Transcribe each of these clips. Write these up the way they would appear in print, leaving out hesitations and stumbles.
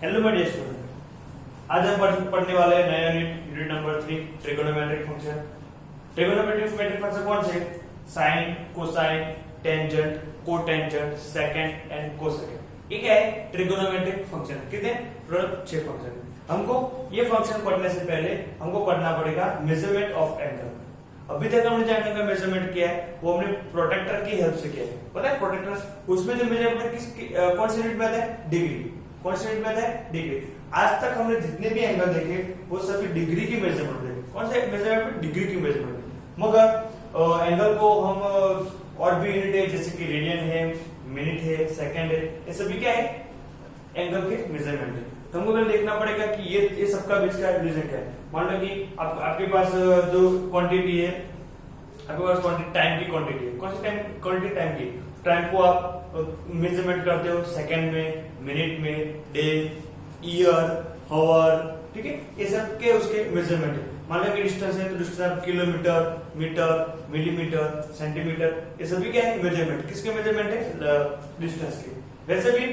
Hello my dear student, आज हम पढ़ने वाले हैं नया unit number 3 trigonometric function. Trigonometric function कौन से? Sine, cosine, tangent, cotangent, secant and cosecant. ये क्या है? Trigonometric function. कितने? 6 फंक्शन। हमको ये फंक्शन पढ़ने से पहले हमको पढ़ना पड़ेगा मेजरमेंट ऑफ एंगल। अभी तक हमने जो एंगल का मेजरमेंट किया है वो हमने प्रोटेक्टर की हेल्प से किया है। पता है प्रोटेक्टर उसमें जो मेजरमेंट कौन से यूनिट में आता है? डिग्री। कौन से यूनिट में आता है? डिग्री। आज तक हमने जितने भी एंगल देखे वो सभी डिग्री की मेजरमेंट देखे। कौन से मेजरमेंट? डिग्री की मेजरमेंट। मगर एंगल को हम और भी यूनिट है जैसे कि रेडियन है, मिनट है, सेकंड है, ये सभी क्या है? एंगल के मेजरमेंट है। तो हमको पहले देखना पड़ेगा कि ये सबका बीच का रिलेशन क्या है। मान लो कि आपके पास जो क्वांटिटी है, आपके पास क्वांटिटी टाइम की क्वांटिटी है। कौन सी टाइम क्वांटिटी? टाइम की। टाइम को आप मेजरमेंट करते हो सेकंड में, मिनट में, डे, ईयर, हावर, ठीक है? ये सब के उसके मेजरमेंट है। मान लो कि डिस्टेंस है तो distance kilometre, metre, millimetre, centimetre, ये सभी क्या है? मेजरमेंट। किसके मेजरमेंट है? डिस्टेंस के। वैसे भी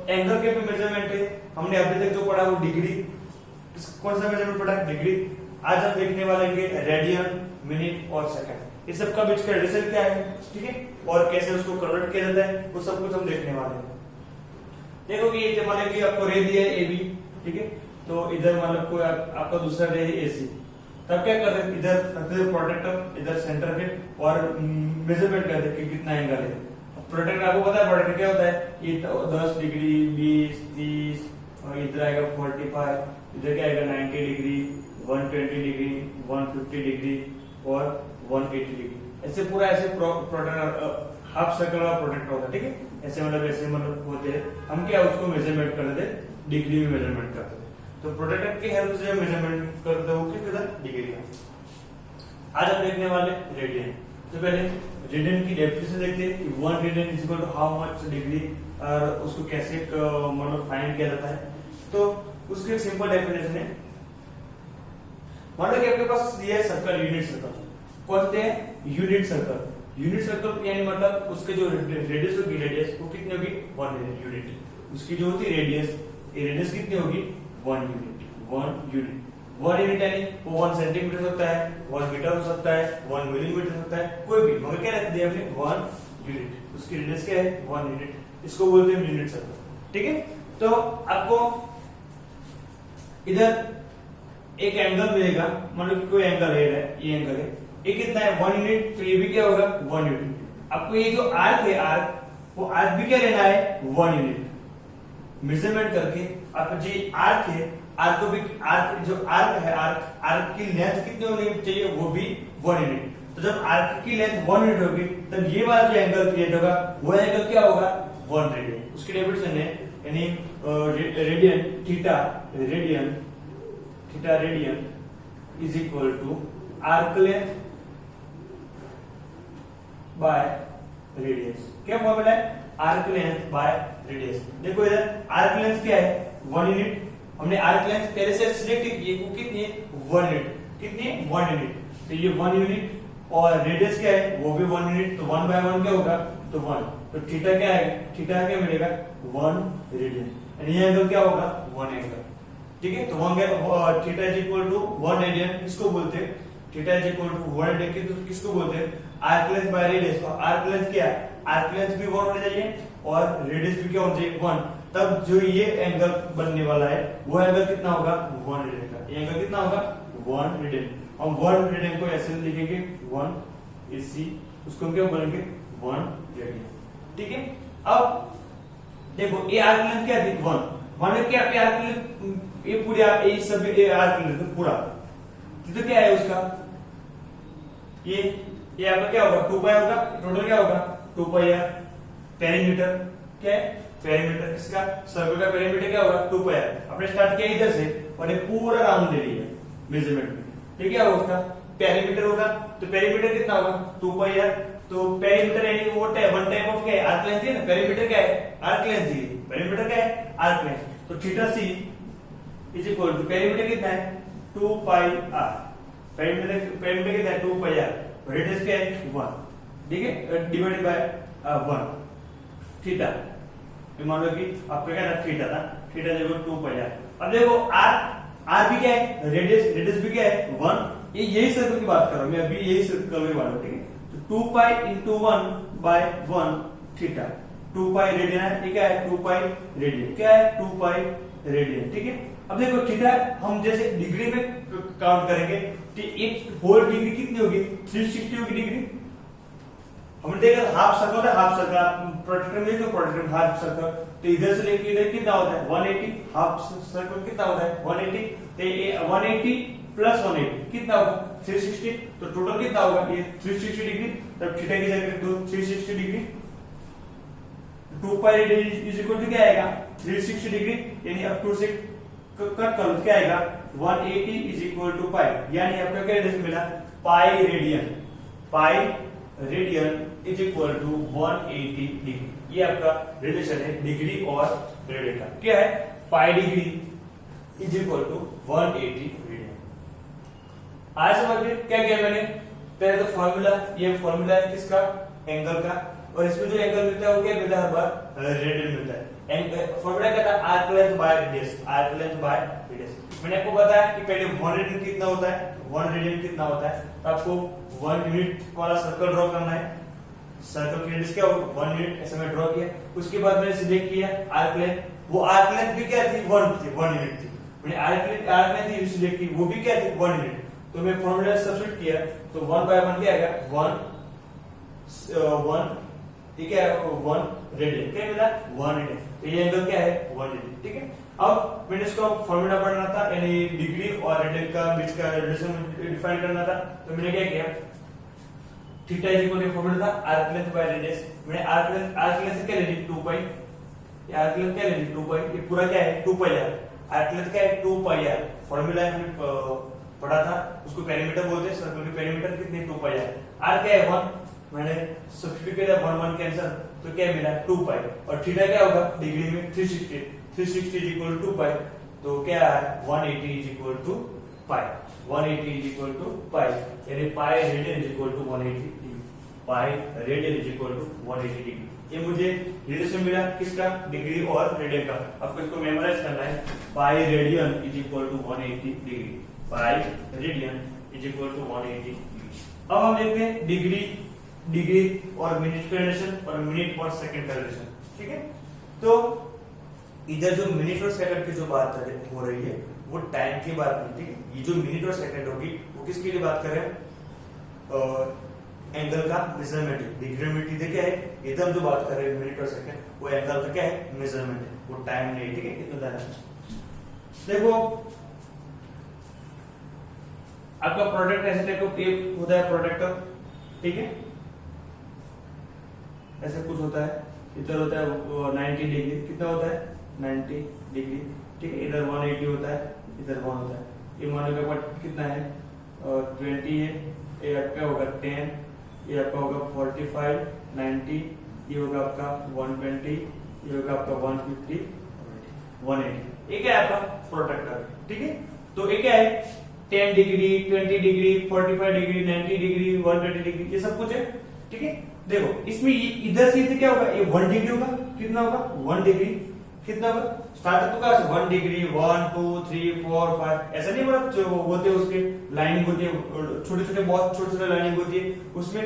एंगल के भी मेजरमेंट है। हमने अभी तक जो पढ़ा वो डिग्री। कौन सा मेजरमेंट पढ़ा? डिग्री। आज हम देखने वाले हैं रेडियन, मिनट और सेकंड। ये सब का बीच का रिलेशन क्या है, ठीक है? और कैसे उसको कन्वर्ट किया जाता है वो सब कुछ हम देखने वाले हैं। देखो कि ये मान लो कि आपको रे दिया है AB, ठीक है? तो इधर मान लो कोई आपका दूसरा रे है AC। तब क्या करते हैं? इधर प्रोटेक्टर, इधर सेंटर पे, और मेजरमेंट करते हैं कि कितना एंगल है। प्रोटेक्टर आपको पता है प्रोटेक्टर क्या होता है? ये 10 डिग्री, 20, 30, और इधर आएगा 45, इधर क्या आएगा 90 डिग्री, 120 डिग्री, 150 डिग्री और 180 डिग्री। ऐसे पूरा ऐसे प्रोटेक्टर हाफ सर्कल का प्रोटेक्टर होता है, ठीक है? ऐसे मतलब होते हैं। हम क्या उसको मेजरमेंट करते हैं? डिग्री में मेजरमेंट करते हैं। तो प्रोटेक्टर की हेल्प से मेजरमेंट करते हो कितना? डिग्री में। आज हम देखने वाले रेडियन। तो पहले रेडियन की डेफिनेशन देखते हैं कि 1 radian is equal to how much degree, और उसको कैसे मतलब फाइंड किया जाता है। तो उसकी एक सिंपल डेफिनेशन है। मान लो कि आपके पास ये सर्कल, यूनिट सर्कल। कौन से हैं? Unit circle. यूनिट सर्कल यानी मतलब उसके जो रेडियस होगी, रेडियस वो कितनी होगी? 1 यूनिट। उसकी जो होती है रेडियस, ये रेडियस कितनी होगी? 1 यूनिट। 1 यूनिट। 1 यूनिट यानी वो 1 सेंटीमीटर होता है, 1 मीटर हो सकता है, 1 मिलीमीटर होता है, कोई भी। मगर क्या रहता है हमने? 1 यूनिट। उसकी रेडियस क्या है? 1 यूनिट। इसको बोलते हैं यूनिट सर्कल, ठीक है? तो आपको इधर एक एंगल मिलेगा। मान लो कोई एंगल है, ये एंगल है, ये कितना है? 1 यूनिट। तो ये भी क्या होगा? 1 यूनिट। आपको ये जो आर्क है, आर्क, वो आर्क भी क्या लेना है? 1 यूनिट। मेजरमेंट करके आप जो आर्क है, आर्क को भी, आर्क जो आर्क है, आर्क की लेंथ कितनी होनी चाहिए? वो भी 1 यूनिट। तो जब आर्क की लेंथ 1 यूनिट होगी तब ये वाला जो एंगल क्रिएट होगा वो एंगल क्या होगा? 1 रेडियन। उसकी डेफिनेशन है यानी radian theta, radian theta radian is equal to arc length by radius. क्या फॉर्मूला है? Arc length by radius. देखो इधर आर्क लेंथ क्या है? 1 यूनिट। हमने आर्क लेंथ पहले से सिलेक्ट की है, वो कितनी है? 1 यूनिट। कितनी है? 1 यूनिट। तो ये 1 यूनिट, और रेडियस क्या है? वो भी 1 यूनिट। तो 1 बाय 1 क्या होगा? तो 1। तो थीटा क्या है? थीटा क्या मिलेगा? 1 रेडियन। यानी ये एंगल क्या होगा? 1 एंगल, ठीक है? तो theta is equal to 1 radian किसको बोलते हैं? Theta is equal to 1 radian किसको बोलते हैं? Arc length by radius. और आर्क लेंथ क्या है? आर्क लेंथ भी 1 होना चाहिए और रेडियस भी क्या होना चाहिए? 1। तब जो ये एंगल बनने वाला है वो एंगल कितना होगा? 1 रेडियन का। ये एंगल कितना होगा? 1 रेडियन। हम 1 रेडियन को ऐसे लिखेंगे 1 AC, उसको क्या बोलेंगे? 1 रेडियन, ठीक है? अब देखो ये आर्क लेंथ क्या थी? 1। मान लो कि आप आर्क लेंथ ये पूरी आप ये सब आर्क लेंथ पूरा, तो क्या है उसका? ये आपका क्या होगा? 2 पाई होगा। टोटल क्या होगा? 2 पाई। पेरीमीटर क्या है? पेरीमीटर किसका? सर्कल का पेरीमीटर क्या होगा? 2 पाई। आपने स्टार्ट किया इधर से और ये पूरा राउंड ले लिया मेजरमेंट में, ठीक है? उसका पेरीमीटर होगा। तो पेरीमीटर कितना होगा? 2 पाई। तो पेरीमीटर यानी वो 1 टाइप ऑफ क्या है? आर्क लेंथ है ना। पेरीमीटर क्या है? आर्क लेंथ है। पेरीमीटर क्या है? Arc length. तो theta C is equal to perimeter कितना है? 2 पाई r। पेरीमीटर कितना है? 2 पाई r। रेडियस क्या है? 1, ठीक है? डिवाइडेड बाय 1 थीटा मान लो कि आपका क्या था, थीटा था, theta equal to pi R. अब देखो आर भी क्या है, रेडियस भी क्या है 1, ये यही सर्कल की बात कर रहा हूं मैं, अभी यही सर्कल की बात कर रहा हूं, ठीक है। तो 2 pi into 1/1 theta, 2 pi radian है, ये क्या है 2 पाई रेडियन, क्या है 2 पाई रेडियन, ठीक है। अब देखो थीटा हम जैसे डिग्री में काउंट करेंगे कि एक होल डिग्री कितनी होगी, 360 होगी डिग्री। हमने देखा हाफ सर्कल है, हाफ सर्कल प्रोटेक्टर में, तो प्रोटेक्टर हाफ सर्कल, तो इधर से लेके इधर कितना होता है 180, हाफ सर्कल कितना होता है 180, तो ये 180 प्लस 180 कितना होगा 360, तो टोटल कितना होगा ये 360 डिग्री। तब थीटा की जगह रख दो 360 degree, 2 pi radian is equal to क्या आएगा 360 डिग्री, यानी अप टू से कट कर लो क्या आएगा 180 इज इक्वल टू पाई, यानी आपका क्या रिलेशन मिला pi radian, pi radian is equal to 180 degree. ये आपका रिलेशन है डिग्री और रेडियन का, क्या है pi degree is equal to 180 radian. आज समझ गए क्या किया मैंने, पहले तो फॉर्मूला, ये फॉर्मूला है किसका एंगल का, और इसमें जो एंगल मिलता है वो क्या मिलता है हर बार रेडियन मिलता है। फॉर्मूला क्या था arc length by radius, arc length by radius. मैंने आपको बताया कि पहले 1 रेडियन कितना होता है, 1 रेडियन कितना होता है, तो आपको 1 यूनिट वाला सर्कल ड्रॉ करना है, सर्कल की रेडियस क्या होगी 1 यूनिट, ऐसे मैं ड्रॉ किया। उसके बाद मैंने सिलेक्ट किया आर्क लेंथ, वो आर्क लेंथ भी क्या थी 1 यूनिट थी, मैंने आर्क लेंथ सिलेक्ट की, वो भी क्या थी 1 यूनिट, तो मैं फॉर्मूला सब्स्टिट्यूट किया, तो 1/1 क्या आएगा 1 ठीक है 1 रेडियन, क्या मिला 1 रेडियन, तो ये एंगल क्या है 1 रेडियन, ठीक है। अब मैंने इसको फॉर्मूला पढ़ना था, यानी डिग्री और रेडियन का बीच का रिलेशन डिफाइन करना था, तो मैंने क्या किया theta is equal to formula था आर्क लेंथ बाय रेडियस, मैंने आर्क लेंथ क्या ले ली 2 पाई, ये आर्क लेंथ क्या ले ली 2 पाई, ये पूरा क्या है 2 पाई आर, आर्क लेंथ क्या है 2 पाई आर, फॉर्मूला हमने पढ़ा था, उसको पेरीमीटर बोलते हैं, सर्कल के पेरीमीटर कितने 2 पाई आर क्या है 1, मैंने सब्स्टिट्यूट किया 1 कैंसिल, तो क्या मिला 2 पाई, और थीटा क्या होगा डिग्री में 360 इज इक्वल टू 2 पाई, तो क्या है 180 is equal to pi, 180 is equal to pi, यानी pi radian is equal to 180 degree, pi radian is equal to 180 degree. ये मुझे रिलेशन मिला किसका डिग्री और रेडियन का, आपको इसको मेमोराइज करना है, pi radian is equal to 180 degree, pi radian is equal to 180 degree. अब हम देखते हैं डिग्री और मिनट का रिलेशन और मिनट और सेकंड का रिलेशन, ठीक है। तो इधर जो मिनट और सेकंड की जो बात हो रही है वो टाइम की बात नहीं, ठीक है। ये जो मिनट और सेकंड होगी वो किसके लिए बात कर रहे हैं एंगल का मेजरमेंट, डिग्री मिनट इधर क्या है, इधर हम जो बात कर रहे हैं मिनट और सेकंड वो एंगल का क्या है मेजरमेंट है, वो टाइम नहीं, ठीक है। इतना ध्यान रखना। देखो आपका प्रोडक्ट ऐसे टाइप का टेप होता है प्रोडक्टर, ठीक है, ऐसे कुछ होता है, इधर होता है 90 डिग्री, कितना होता है 90 डिग्री, ठीक है, इधर 180 होता है, इधर 1 होता है, ये मान लो कितना है 20 है, ये आपका होगा 10, ये आपका होगा 45, 90, ये होगा आपका 120, ये होगा आपका 150, 180, ये क्या है आपका प्रोटेक्टर, ठीक है। तो ये क्या है 10 degree, 20 degree, 45 degree, 90 degree, 120 degree, ये सब कुछ है, ठीक है। देखो इसमें इधर से इधर क्या होगा, ये 1 डिग्री होगा, कितना होगा 1 डिग्री, कितना होगा स्टार्ट तो कहां से 1 डिग्री, 1 2 3 4 5, ऐसा नहीं बोला, जो होते हैं उसके लाइनिंग होती है, छोटे छोटे बहुत छोटे छोटे लाइनिंग होती है, उसमें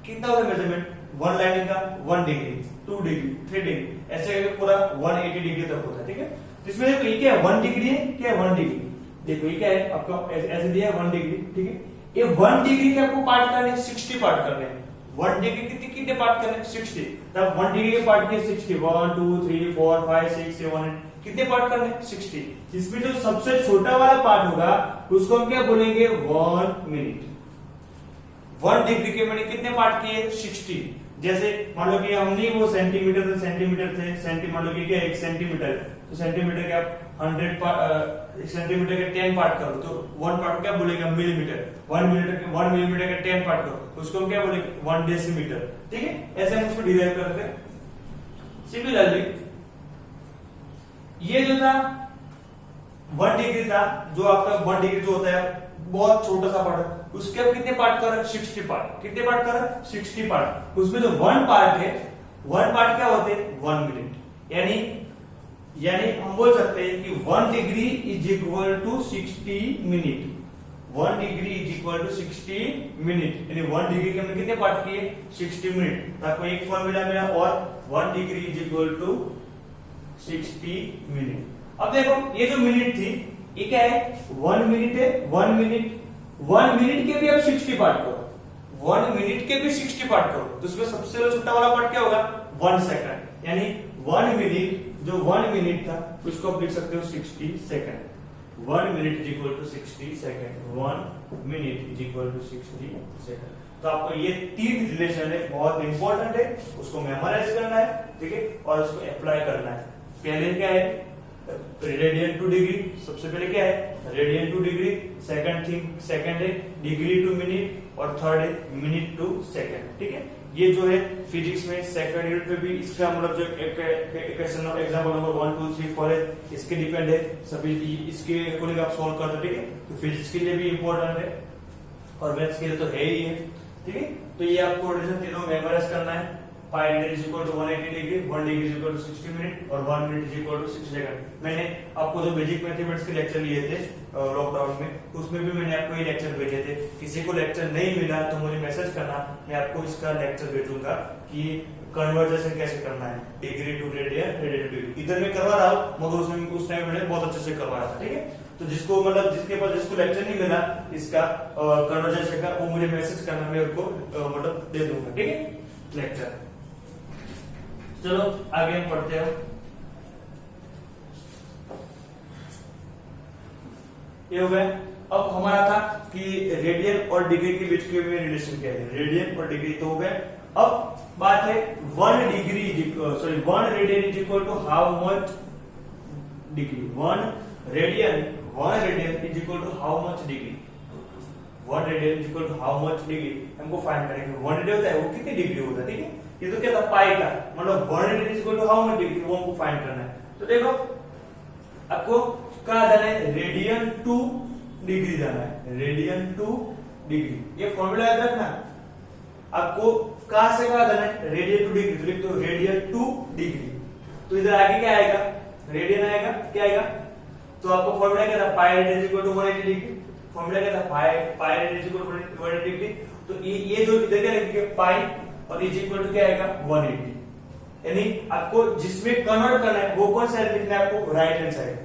कितना होता है मेजरमेंट 1 लाइनिंग का 1 डिग्री, 2 डिग्री, 3 डिग्री, ऐसे करके पूरा 180 डिग्री तक होता है, ठीक है। इसमें देखो ये क्या है 1 डिग्री है, क्या है 1 डिग्री, देखो ये क्या है आपका ऐसे दिया है 1 डिग्री, ठीक है। ये 1 डिग्री के आपको पार्ट करने 60 पार्ट करने हैं, 1 डिग्री कितने पार्ट करने 60, तब 1 डिग्री के पार्ट के 60, 1 2 3 4 5 6 7 8, कितने पार्ट करने 60। इसमें जो सबसे छोटा वाला पार्ट होगा उसको हम क्या बोलेंगे 1 मिनट। 1 डिग्री के मैंने कितने पार्ट किए 60, जैसे मान लो कि हमने वो सेंटीमीटर थे, मान लो कि क्या 1 सेंटीमीटर, तो सेंटीमीटर के आप 100 सेंटीमीटर के 10 पार्ट करो तो 1 पार्ट क्या बोलेगा मिलीमीटर, 1 मिलीमीटर के 10 पार्ट करो तो उसको हम क्या बोलेंगे 1 डेसीमीटर, ठीक है। ऐसे हम इसको डिराइव करते हैं। सिमिलरली ये जो था 1 डिग्री था, जो आपका 1 डिग्री जो होता है बहुत छोटा सा पार्ट, उसके अब कितने पार्ट कर 60 पार्ट, कितने पार्ट कर 60 पार्ट। उसमें जो 1 पार्ट है, 1 पार्ट क्या होते हैं 1 मिनट, यानी हम बोल सकते हैं कि 1 degree is equal to 60 minute. 1 degree is equal to 60 minute, यानी 1 डिग्री के हमने कितने पार्ट किए? 60 मिनट। तो आपको एक फॉर्मूला मिला, और 1 degree is equal to 60 minute. अब देखो ये जो मिनट थी ये क्या है? 1 मिनट है। 1 मिनट के भी आप 60 पार्ट करो, 1 मिनट के भी 60 पार्ट करो, तो उसमें सबसे छोटा वाला पार्ट क्या होगा? 1 सेकंड। यानी 1 मिनट, जो 1 मिनट था उसको आप लिख सकते हो 60 second. 1 minute is equal to 60 second. 1 minute is equal to 60 second. तो आपको ये 3 रिलेशन है, बहुत इंपॉर्टेंट है, उसको मेमोराइज करना है, ठीक है, और उसको अप्लाई करना है। पहले क्या है? रेडियन टू डिग्री, सबसे पहले क्या है? Radian to degree. सेकंड है डिग्री टू मिनट, और थर्ड है मिनट टू सेकंड, ठीक है। ये जो है फिजिक्स में सेकंड यूनिट में भी इसका मतलब जो क्वेश्चन एग्जांपल नंबर 1 2 3 4 है, इसके डिपेंड है, सभी इसके अकॉर्डिंग आप सॉल्व कर दो, ठीक है। तो फिजिक्स के लिए भी इंपॉर्टेंट है और मैथ्स के लिए तो है ही है, ठीक है। तो ये आपको रिलेशन तीनों मेमोराइज करना है। Pi is equal to 180 degree, 1 degree is equal to 60 minute, और 1 minute is equal to 60 second. मैंने आपको जो बेसिक मैथमेटिक्स के लेक्चर लिए थे लॉकडाउन में, उसमें भी मैंने आपको ये लेक्चर भेजे थे। किसी को लेक्चर नहीं मिला तो मुझे मैसेज करना, मैं आपको इसका लेक्चर भेजूंगा कि कन्वर्जेशन कैसे करना है, degree to radian, radian to degree. इधर मैं करवा रहा हूँ, मगर उसमें उस टाइम मैंने बहुत अच्छे से करवाया था, ठीक है। तो जिसको मतलब जिसके पास जिसको लेक्चर नहीं मिला इसका कन्वर्जेशन का, वो मुझे मैसेज करना, मैं उनको मतलब दे दूंगा, ठीक है, लेक्चर। चलो आगे हम पढ़ते हैं। ये हो गया। अब हमारा था कि रेडियन और डिग्री के बीच के रिलेशन क्या है, रेडियन और डिग्री तो हो गए। अब बात है 1 radian is equal to how much degree. 1 radian is equal to how much degree. 1 radian is equal to how much degree हमको फाइंड करेंगे। 1 रेडियन होता है वो कितनी डिग्री होता है, ठीक है। ये तो क्या था? पाई का, मतलब 1 radian is equal to how much degree, वो हमको फाइंड करना है। तो देखो आपको कहाँ जाना है? रेडियन टू डिग्री जाना है, रेडियन टू डिग्री। ये फॉर्मूला याद रखना। आपको कहां से कहां जाना है? Radian to degree. तो लिख दो रेडियन टू डिग्री। तो इधर आगे क्या आएगा? रेडियन आएगा, क्या आएगा? तो आपको फॉर्मूला क्या था? Pi radian is equal to 180 degree. Formula क्या था? Pi radian is equal to 180 degree. तो ये जो इधर क्या लिखेंगे? पाई, और इज इक्वल टू क्या आएगा? 180। यानी आपको जिसमें कन्वर्ट करना है वो कौन सा लिखना है? आपको राइट हैंड साइड।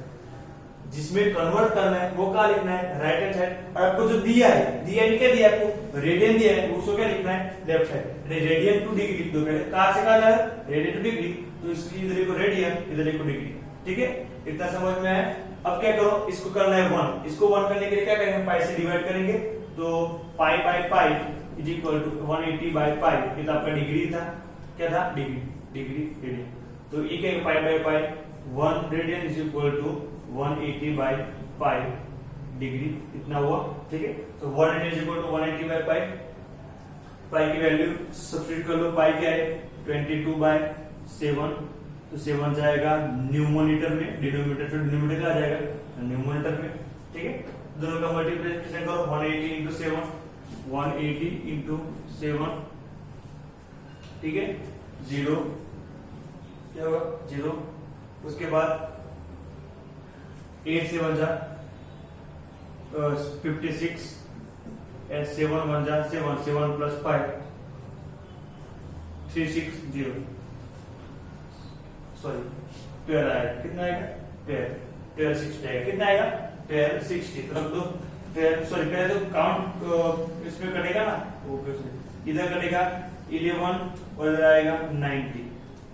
जिसमें कन्वर्ट करना है वो कहां लिखना है? Right hand side. और आपको जो दिया है क्या दिया? आपको रेडियन दिया है, उसको क्या लिखना है? Left side. Radian to degree लिख दो पहले। कहां से कहां जा रहा है? Radian to degree. तो इसलिए इधर लिखो रेडियन, इधर लिखो डिग्री, ठीक है। इतना समझ में आया? अब क्या करो? इसको करना है 1। इसको 1 करने के लिए क्या करेंगे? पाई से डिवाइड करेंगे। तो pi by pi is equal to 180 by pi. ये तो आपका डिग्री था, क्या था? Degree radian. तो ये क्या? Pi by pi 1 radian is equal to 180 by pi degree, इतना हुआ, ठीक है। तो 1 radian is equal to 180 by pi. Pi की वैल्यू सब्स्टिट्यूट कर लो। पाई क्या है? 22 बाय 7। तो 7 जाएगा न्यूमोमीटर में, डिनोमिनेटर से डिनोमिनेटर आ जाएगा न्यूमोमीटर में, ठीक है। दोनों का मल्टीप्लिकेशन करो। 180 इंटू 7, 180 इंटू 7, ठीक है। 0 क्या होगा? 0। उसके बाद 8 से 1 जा 56, 7 1 जा 7, 7 प्लस 5 360, सॉरी 12 आएगा। कितना आएगा? 12 60 आएगा। कितना आएगा? 12 60। तो रख दो 12, सॉरी पहले तो काउंट इसमें कटेगा ना, वो इधर कटेगा 11 और इधर आएगा 90।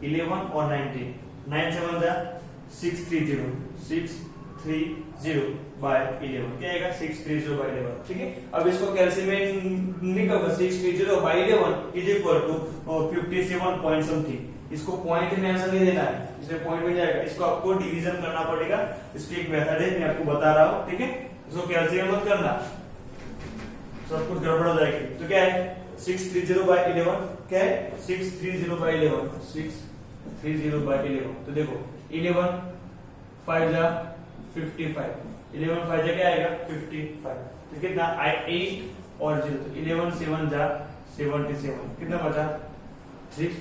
11 और 90, 9 से 1 जा 630, 630 बाय 11, क्या आएगा? 630 बाय 11, ठीक है। अब इसको कैलसी में निकालो। 630 by 11 is equal to 57 point something. इसको पॉइंट में आंसर नहीं देना है, इसमें पॉइंट में जाएगा। इसको आपको डिवीजन करना पड़ेगा। इसकी एक मेथड है, मैं आपको बता रहा हूँ, ठीक है। इसको कैलसी में मत करना, सब कुछ गड़बड़ हो जाएगी। तो क्या है? 630 बाय 11, क्या है? 630 बाय 11, 630 बाय 11। तो देखो 11 5 जा 55, 11 5 जा क्या आएगा? 55। तो कितना? 8 और 0, तो 11 7 जा 77, कितना बचा? 6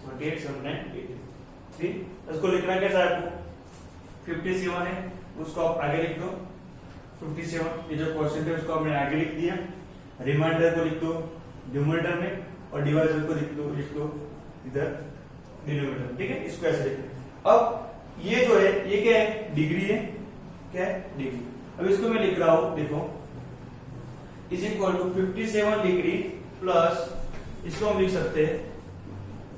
28, 79, 83। इसको लिखना कैसा है आपको, 57 है उसको आप आगे लिख दो, 57 ये जो क्वेश्चन है उसको आपने आगे लिख दिया, रिमाइंडर को लिख दो न्यूमरेटर में और डिवाइजर को लिख दो इधर डिनोमिनेटर। ठीक है, इसको ऐसे लिखना। अब ये जो है ये क्या है, डिग्री है, क्या है, डिग्री। अब इसको मैं लिख रहा हूं, देखो is equal to 57 degree plus, इसको हम लिख सकते हैं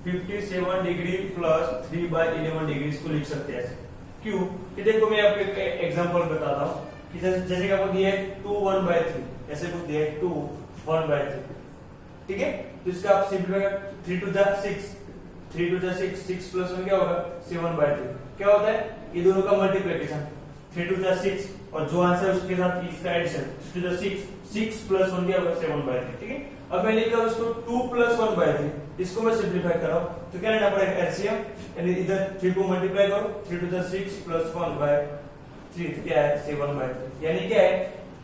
57 डिग्री प्लस 3/11 डिग्री, इसको लिख सकते हैं ऐसे। क्यों कि देखो मैं आपको एक एग्जांपल बताता हूं कि जैसे कि आपको दिया है 2 1/3, ऐसे कुछ दिया है 2 1/3। ठीक है, तो इसका आप simplify 3 to the 6, 3 to the 6, 6 plus 1 क्या होगा 7/3। क्या होता है, ये दोनों का मल्टीप्लिकेशन 3 to the 6 और जो आंसर उसके साथ इसका एडिशन 3 to the 6, 6 plus 1 क्या होगा 7/3। ठीक है, अब मैं लिख रहा हूं इसको 2 plus 1/3, इसको मैं सिंपलीफाई कर रहा हूं तो क्या लेना पड़ेगा एलसीएम, यानी इधर 3 को मल्टीप्लाई करो 3 to the 6 plus 1/3 तो क्या है 7/3। यानी क्या है,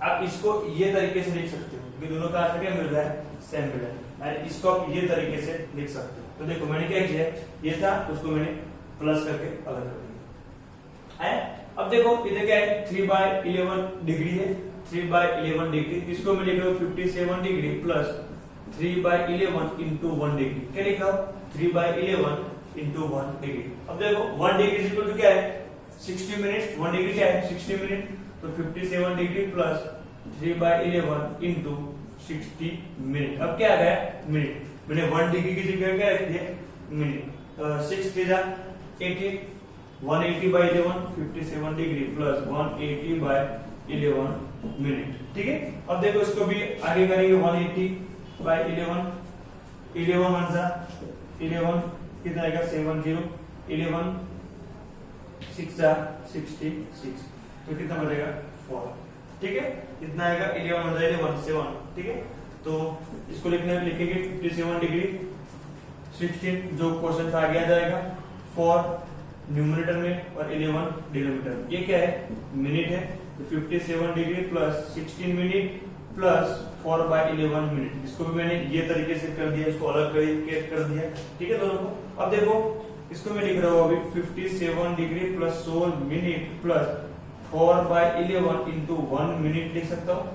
आप इसको ये तरीके से लिख सकते हो कि दोनों का आंसर क्या मिल रहा है, सेम मिल रहा है, यानी इसको आप ये तरीके से लिख सकते हो। तो देखो मैंने क्या किया, ये था उसको मैंने प्लस करके अलग कर दिया है। अब देखो इधर क्या है 3/11 डिग्री है, 3/11 डिग्री, इसको मैं लिख रहा हूं 57 डिग्री प्लस 3/11 into 1 डिग्री। क्या लिख रहा हूं 3/11 into 1 डिग्री। अब देखो 1 डिग्री इज इक्वल टू क्या है 60 मिनट, 1 डिग्री क्या है 60 मिनट, तो 57 डिग्री प्लस 3/11 into 60 मिनट। अब क्या आ गया मिनट, मैंने 1 डिग्री की जगह क्या रख दिया मिनट। 6 3 जा 80, 180/11 57 डिग्री प्लस 180/11 मिनट। ठीक है, अब देखो इसको भी आगे करेंगे 180/11, 11 1 जा 11 कितना आएगा 70, 11 6 जा 66, तो कितना बचेगा 4। ठीक है, इतना आएगा 11 1 जा 11 7। ठीक है, तो इसको लिखेंगे 57 डिग्री 16 जो क्वेश्चन था आगे आ जाएगा 4 न्यूमरेटर में और 11 डिनोमिनेटर। ये क्या है मिनट है, तो 57 degree plus 16 minute plus 4/11 minute. इसको भी मैंने ये तरीके से कर दिया, इसको अलग करके कर दिया। ठीक है दोनों को। अब देखो इसको मैं लिख रहा हूं अभी 57 degree plus 16 minute plus 4/11 into 1 minute लिख सकता हूं।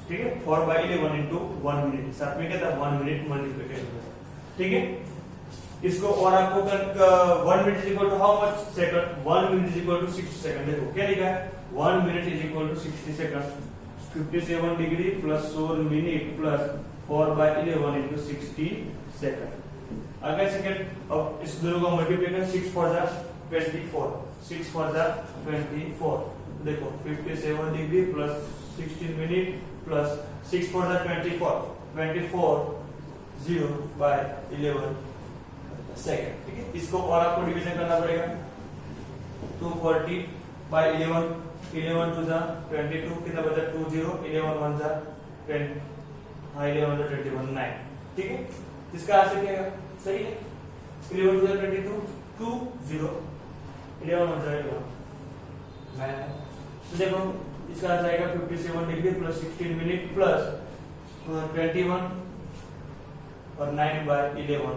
ठीक है, 4/11 इंटू 1 मिनट, साथ में क्या था 1 मिनट मल्टीप्लिकेशन। ठीक है, इसको और आपको 1 minute is equal to how much second, 1 minute is equal to 60 second. देखो क्या लिखा है 1 minute is equal to 60 second. 57 degree plus 16 minute plus 4/11 into 60 second. अगला सेकंड, अब इस दोनों का मल्टीप्लिकेशन 6 4 जा 24, 6 4 जा 24। देखो 57 डिग्री प्लस 16 मिनट प्लस 6 4 जा 24, 24 0/11 सेकंड। ठीक है, इसको और आपको डिवीजन करना पड़ेगा 240/11, 11 2 जा 22, कितना बचा 20, 11 1 जा 10, हाँ 11 जा 21 9। ठीक है, इसका आंसर क्या है सही है 11 2 जा 22 20, 11 1 जा 11 9। तो देखो इसका आंसर आएगा 57 डिग्री प्लस 16 मिनट प्लस 21 और 9/11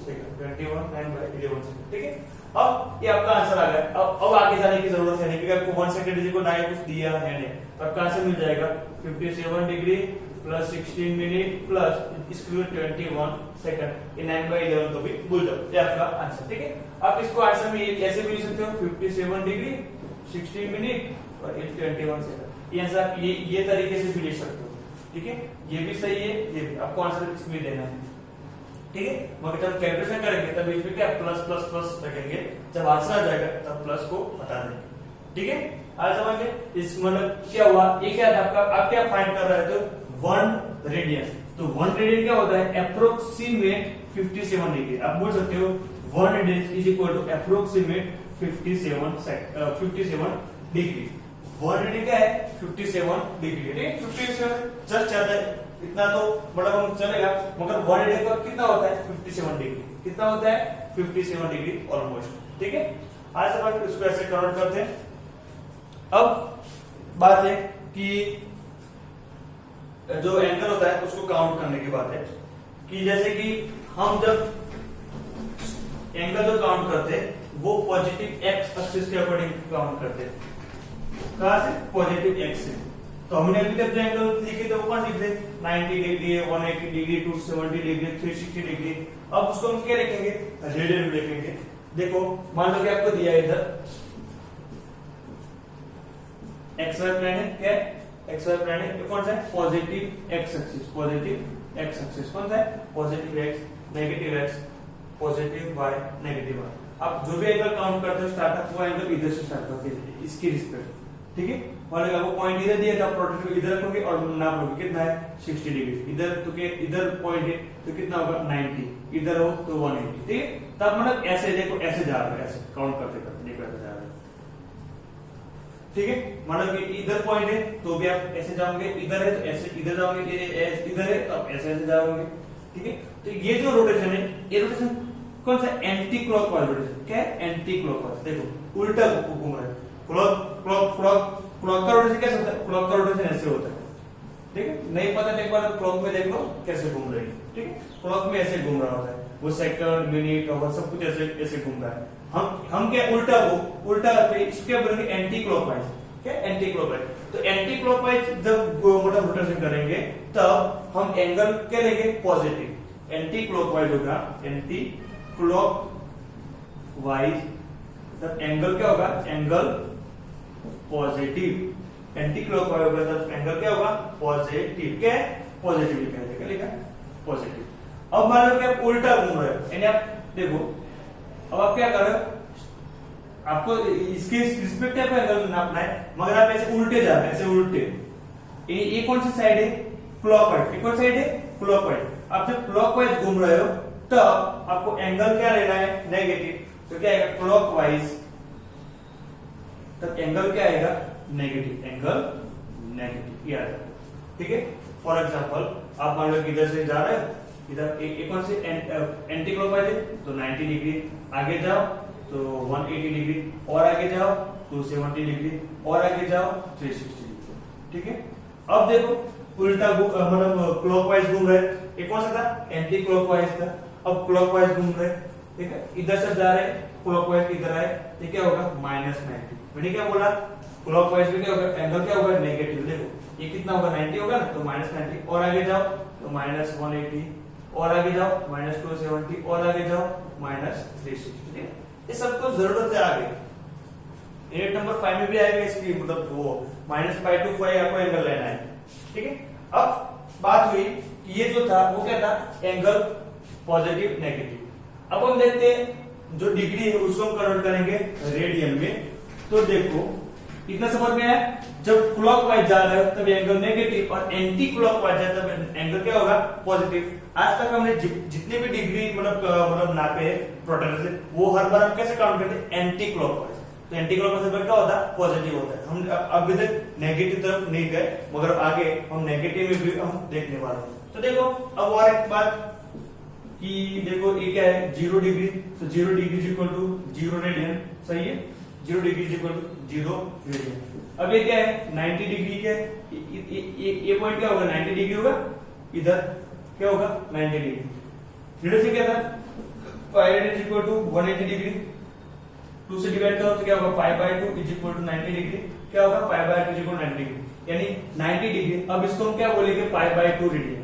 सेकंड, 21 9/11 सेकंड। ठीक है, अब ये आपका आंसर आ गया। अब आगे जाने की जरूरत है नहीं क्योंकि आपको 1 सेकंड इज इक्वल टू कुछ दिया है नहीं, तो आपका आंसर मिल जाएगा 57 डिग्री प्लस 16 मिनट प्लस इसको 21 सेकंड। ये 9/11 तो भी भूल जाओ, ये आपका आंसर। ठीक है, आप इसको आंसर में ऐसे भी लिख सकते हो 57 डिग्री 16 मिनट और 21 सेकंड। ये आंसर आप ये तरीके से भी लिख सकते हो। ठीक है, ये भी सही है, ये भी आपको आंसर इसमें देना है। ठीक है, मगर जब कैलकुलेशन करेंगे तब इसमें क्या प्लस प्लस प्लस रखेंगे, जब आंसर आ जाएगा तब प्लस को हटा देंगे। ठीक है, आज समझ गए इस मतलब क्या हुआ, ये क्या था आपका, आप क्या फाइंड कर रहे थे 1 रेडियन। तो 1 रेडियन क्या होता है अप्रोक्सीमेट 57 डिग्री। आप बोल सकते हो 1 radian is equal to approximate 57 degree. 1 radian क्या है 57 डिग्री। ठीक है, 57 जस्ट ज्यादा है, इतना तो बड़ा हम चलेगा, मगर 1 रेडियन का कितना होता है 57 डिग्री। कितना होता है 57 डिग्री ऑलमोस्ट। ठीक है, आज अपन इसको ऐसे कन्वर्ट करते हैं। अब बात है कि जो एंगल होता है उसको काउंट करने की बात है कि जैसे कि हम जब एंगल जो काउंट करते वो पॉजिटिव एक्स एक्सिस के अकॉर्डिंग काउंट करते। कहां से? पॉजिटिव एक्स से। तो हमने अभी तक जो एंगल लिखे थे वो कौन लिखे थे? 90 डिग्री, 180 डिग्री, 270 डिग्री, 360 डिग्री। अब उसको हम क्या लिखेंगे? रेडियन में लिखेंगे। देखो मान लो कि आपको दिया इधर एक्स वाई प्लेन है, क्या एक्स वाई प्लेन है, कौन सा है? Positive x axis, positive x axis कौन सा है? Positive x, negative x, positive y, negative y. आप जो भी एंगल काउंट करते हो स्टार्टअप, वो एंगल इधर से स्टार्ट करते हैं इसकी रिस्पेक्ट, ठीक है। मान लो आपको पॉइंट इधर दिया था, प्रोडक्ट इधर रखोगे और नाप लोगे कितना है? 60 डिग्री। इधर तो के इधर पॉइंट है तो कितना होगा? 90। इधर हो तो 180, ठीक है। तब मतलब ऐसे देखो, ऐसे जा रहा है, ऐसे काउंट करते करते देखो ऐसे जा रहा है, ठीक है। मतलब कि इधर पॉइंट है तो भी आप ऐसे जाओगे, इधर है तो ऐसे इधर जाओगे, इधर है तो आप ऐसे ऐसे जाओगे, ठीक है। तो ये जो रोटेशन है, ये रोटेशन कौन सा? Anti clockwise rotation. क्या है? Anti clockwise. देखो उल्टा घूम रहा है। क्लॉक का रोटेशन कैसे होता है? क्लॉक का रोटेशन ऐसे होता है, ठीक है। नहीं पता तो एक बार क्लॉक में देख लो कैसे घूम रही है, ठीक है। क्लॉक में ऐसे घूम रहा होता है, वो सेकंड, मिनट, आवर सब कुछ ऐसे ऐसे घूम रहा है। हम क्या उल्टा इसके बोलेंगे एंटी क्लॉकवाइज। क्या? Anti clockwise. तो एंटी क्लॉकवाइज जब मतलब रोटेशन करेंगे तब हम एंगल क्या लेंगे? पॉजिटिव। एंटी क्लॉकवाइज होगा, एंटी क्लॉकवाइज, तब एंगल क्या होगा? Angle positive. एंटी क्लॉकवाइज होगा तब एंगल क्या होगा? पॉजिटिव। क्या है? पॉजिटिव लिखा है, क्या लिखा है? पॉजिटिव। अब मान लो कि आप उल्टा घूम रहे हो, यानी आप देखो अब आप क्या कर रहे हो? आपको इसके रिस्पेक्ट आपको एंगल नापना है, मगर आप ऐसे उल्टे जा रहे हैं, ऐसे उल्टे। ये कौन सी साइड है? क्लॉकवाइज। ये कौन साइड है? क्लॉकवाइज। आप जब क्लॉकवाइज घूम रहे हो तब आपको एंगल क्या लेना है? नेगेटिव। तो क्या आएगा? क्लॉकवाइज, तब एंगल क्या आएगा? नेगेटिव। एंगल नेगेटिव ये आ जाएगा, ठीक है। फॉर एग्जांपल आप मान लो कि इधर से जा रहे हो, इधर एक कौन से एंटी क्लॉकवाइज है तो 90 डिग्री, आगे जाओ तो 180 डिग्री, और आगे जाओ 270 डिग्री, और आगे जाओ 360 डिग्री, ठीक है। अब देखो उल्टा मतलब क्लॉकवाइज घूम रहे, एक कौन सा था? एंटी क्लॉकवाइज था। अब क्लॉकवाइज घूम रहे, ठीक है, इधर से जा रहे, क्लॉकवाइज इधर आए तो क्या होगा? -90। मैंने क्या बोला? क्लॉकवाइज में क्या होगा? एंगल क्या होगा? नेगेटिव। देखो ये कितना होगा? 90 होगा ना, तो -90, और आगे जाओ तो -180, और आगे जाओ -270, और आगे जाओ -360, ठीक है। ये सबको जरूरत है आगे, यूनिट नंबर 5 में भी आएगा इसकी, मतलब वो -5 to 5 आपको एंगल लेना है, ठीक है। अब बात हुई कि ये जो था वो क्या था? Angle positive negative. अब हम देखते हैं जो डिग्री है उसको हम कन्वर्ट करेंगे रेडियन में। तो देखो इतना समझ में आया? जब क्लॉकवाइज जा रहे हो तब एंगल नेगेटिव, और एंटी क्लॉकवाइज जाए तब एंगल क्या होगा? पॉजिटिव। आज तक हमने जितने भी डिग्री मतलब नापे प्रोट्रैक्टर से, वो हर बार हम कैसे काउंट करते हैं? Anti clockwise. तो एंटी क्लॉकवाइज क्या होता है? पॉजिटिव होता है। हम अभी तक नेगेटिव तरफ नहीं गए, मगर आगे हम नेगेटिव में भी हम देखने वाले हैं। तो देखो अब और एक बात कि देखो ये क्या है? 0 डिग्री, तो 0 degree is equal to 0 radian, सही है। 0 degree is equal to 0 radian. अब ये क्या है? 90 डिग्री के ये पॉइंट क्या होगा? 90 डिग्री होगा। इधर क्या होगा? 90 डिग्री। इधर से क्या था? Pi is equal to 180 degree, 2 से डिवाइड करो तो क्या होगा? π/2 इज इक्वल टू 90 डिग्री। क्या होगा? π/2 इज इक्वल टू 90 डिग्री, यानी 90 डिग्री। अब इसको हम क्या बोलेंगे? π/2 रेडियन।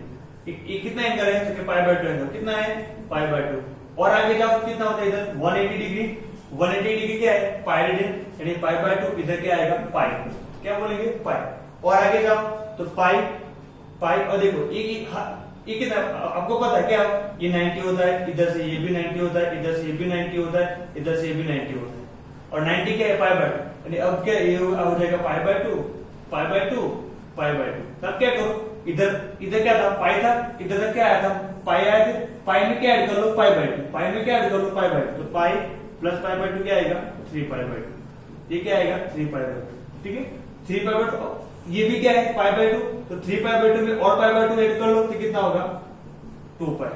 ये कितना एंगल है? तो π/2 एंगल कितना है? π/2। और आगे जाओ कितना होता है? इधर 180 डिग्री। 180 डिग्री क्या है? पाई रेडियन, यानी π/2। इधर क्या आएगा? पाई। क्या बोलेंगे? पाई। और आगे जाओ तो पाई, और देखो ये कितना आपको पता है क्या? ये 90 होता है, इधर से ये भी 90 होता है, इधर से ये भी 90 होता है, इधर से ये भी 90 होता है, और 90 क्या है? π/2, यानी अब क्या ये हो जाएगा? π/2। तब क्या करो? इधर क्या था? पाई था, इधर तक क्या आया था? पाई आया था। पाई में क्या ऐड कर लो? π/2। पाई में क्या ऐड कर लो? π/2। तो पाई प्लस π/2 क्या आएगा? 3π/2। ये क्या आएगा? 3π/2, ठीक है। 3π/2, ये भी क्या है? π/2, तो 3π/2 में और π/2 ऐड कर लो तो कितना होगा? 2π।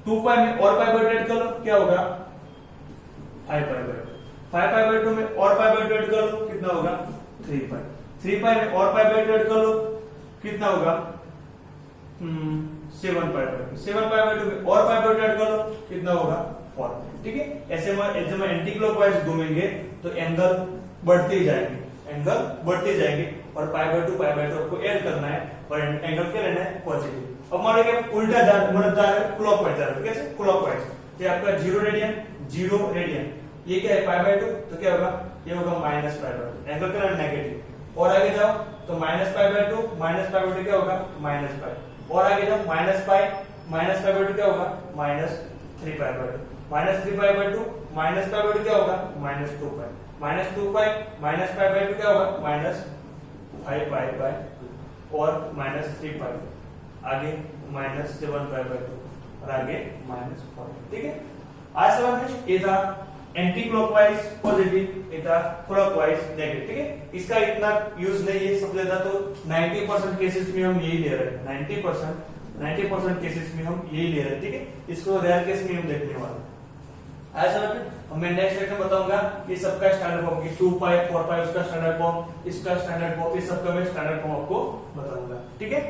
2π में और π/2 ऐड कर लो, क्या होगा? 5π/2। 5π/2 में और π/2 ऐड कर लो, कितना होगा? 3π। 3π में और π/2 ऐड कर लो, कितना होगा? 7π/2। 7π/2 में और π/2 ऐड कर लो, कितना होगा? 4। ठीक है, ऐसे में एंटी क्लॉकवाइज घूमेंगे तो एंगल बढ़ते जाएंगे, एंगल बढ़ते जाएंगे और π/2 आपको ऐड करना है और एंगल क्या लेना है, पॉजिटिव। अब मान लो कि उल्टा जा रहा है, क्लॉकवाइज जा रहा है, कैसे क्लॉकवाइज, तो आपका 0 रेडियन 0 रेडियन, ये क्या है π/2, तो क्या होगा, ये होगा -π/2, एंगल क्या लेना नेगेटिव। और आगे जाओ तो -π/2 क्या होगा, -π, और आगे जाओ -π/2 क्या होगा, -3π/2, -3π/2 -π/2 क्या होगा, -2π, -2π क्या होगा, -5π/2 और -3π, आगे -7π/2 और आगे -4। ठीक है, आज समझ में ये था एंटी क्लॉकवाइज पॉजिटिव, ये था क्लॉकवाइज नेगेटिव। ठीक है, इसका इतना यूज नहीं है, सबसे ज्यादा तो 90% केसेस में हम यही ले रहे हैं, 90% केसेस में हम यही ले रहे हैं। ठीक है, इसको रेयर केस में हम देखने वाले हैं। आज समझ में, मैं नेक्स्ट लेक्चर बताऊंगा कि सबका स्टैंडर्ड फॉर्म की 2π 4π उसका स्टैंडर्ड फॉर्म, इसका स्टैंडर्ड फॉर्म, इस सबका मैं स्टैंडर्ड फॉर्म आपको बताऊंगा। ठीक है।